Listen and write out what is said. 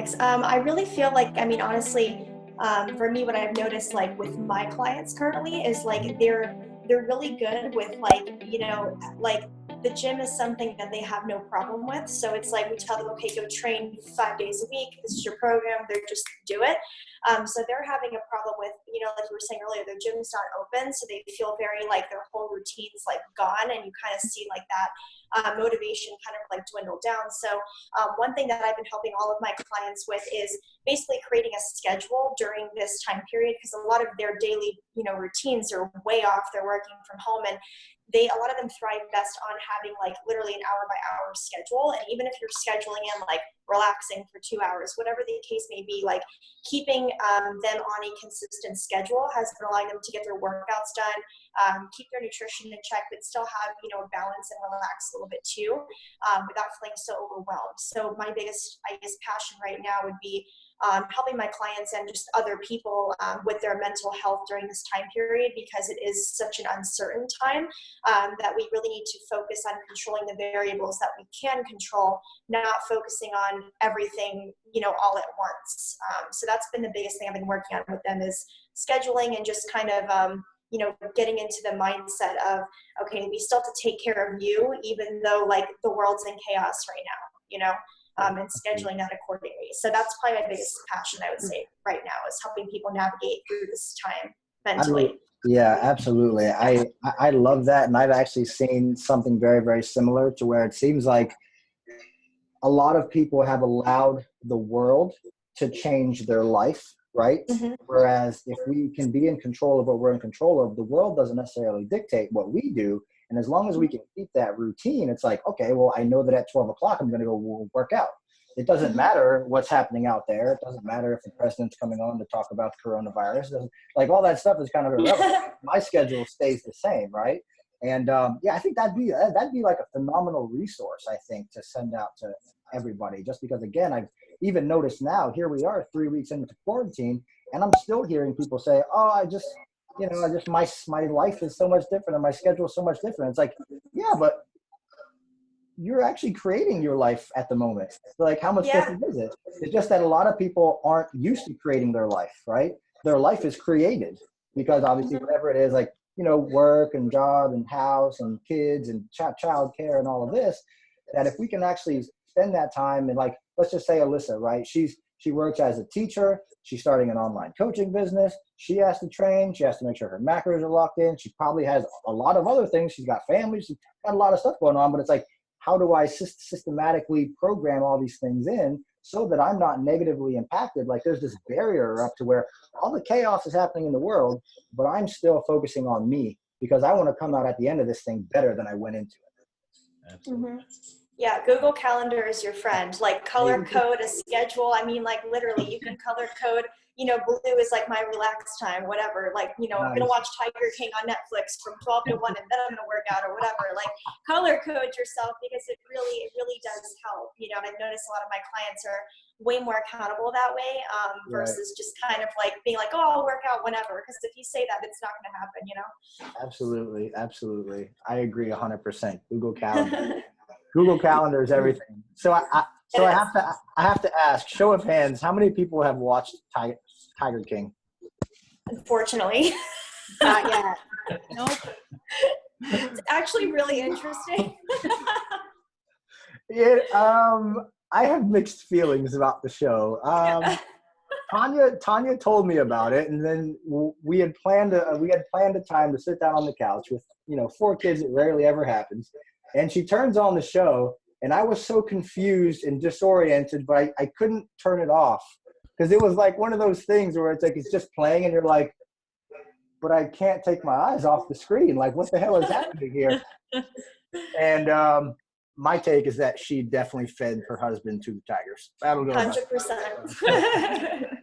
thanks. I really feel like, I mean, honestly, for me, what I've noticed, like with my clients currently, is like they're really good with like, like the gym is something that they have no problem with. So it's like we tell them, okay, go train 5 days a week. This is your program. They're just do it. So they're having a problem with, like you were saying earlier, their gym's not open. So they feel very like their whole routine's like gone, and you kind of see like that motivation kind of like dwindle down. So one thing that I've been helping all of my clients with is basically creating a schedule during this time period, because a lot of their daily, routines are way off. They're working from home, and a lot of them thrive best on having like literally an hour by hour schedule. And even if you're scheduling in like relaxing for 2 hours, whatever the case may be, like keeping them on a consistent schedule has been allowing them to get their workouts done, keep their nutrition in check, but still have, a balance and relax a little bit too, without feeling so overwhelmed. So my biggest, I guess, passion right now would be helping my clients and just other people with their mental health during this time period, because it is such an uncertain time that we really need to focus on controlling the variables that we can control, not focusing on everything, all at once. So that's been the biggest thing I've been working on with them, is scheduling and just kind of, getting into the mindset of, okay, we still have to take care of you, even though like the world's in chaos right now, and scheduling that accordingly. So that's probably my biggest passion, I would say, right now, is helping people navigate through this time mentally. Yeah, absolutely. I love that. And I've actually seen something very, very similar, to where it seems like a lot of people have allowed the world to change their life, right? Mm-hmm. Whereas if we can be in control of what we're in control of, the world doesn't necessarily dictate what we do. And as long as we can keep that routine, it's like, okay, well, I know that at 12 o'clock, I'm going to go work out. It doesn't matter what's happening out there. It doesn't matter if the president's coming on to talk about the coronavirus. Like all that stuff is kind of irrelevant. My schedule stays the same, right? And I think that'd be like a phenomenal resource, I think, to send out to everybody. Just because, again, I've even noticed now, here we are 3 weeks into quarantine, and I'm still hearing people say, "Oh, my life is so much different, and my schedule is so much different." It's like, yeah, but you're actually creating your life at the moment. Like, how much different is it? It's just that a lot of people aren't used to creating their life, right? Their life is created because obviously whatever it is, like, work and job and house and kids and child care and all of this, that if we can actually spend that time, and like, let's just say Alyssa, right? She works as a teacher. She's starting an online coaching business. She has to train. She has to make sure her macros are locked in. She probably has a lot of other things. She's got family. She's got a lot of stuff going on, but it's like, how do I systematically program all these things in so that I'm not negatively impacted? Like, there's this barrier up to where all the chaos is happening in the world, but I'm still focusing on me because I want to come out at the end of this thing better than I went into it. Absolutely. Mm-hmm. Yeah, Google Calendar is your friend. Like, color code a schedule. I mean, like, literally, you can color code, blue is like my relax time, whatever. Like, I'm going to watch Tiger King on Netflix from 12 to 1, and then I'm going to work out or whatever. Like, color code yourself, because it really does help, and I've noticed a lot of my clients are way more accountable that way, versus just kind of like being like, oh, I'll work out whenever. Because if you say that, it's not going to happen, Absolutely. Absolutely. I agree 100%. Google Calendar. Google Calendar is everything. So I have to ask, show of hands, how many people have watched Tiger King? Unfortunately. Not yet. Nope. It's actually really interesting. I have mixed feelings about the show. Tanya told me about it, and then we had planned a time to sit down on the couch with 4 kids. It rarely ever happens. And she turns on the show, and I was so confused and disoriented, but I couldn't turn it off because it was like one of those things where it's like it's just playing, and you're like, but I can't take my eyes off the screen. Like, what the hell is happening here? And my take is that she definitely fed her husband to the tigers. That'll go 100%.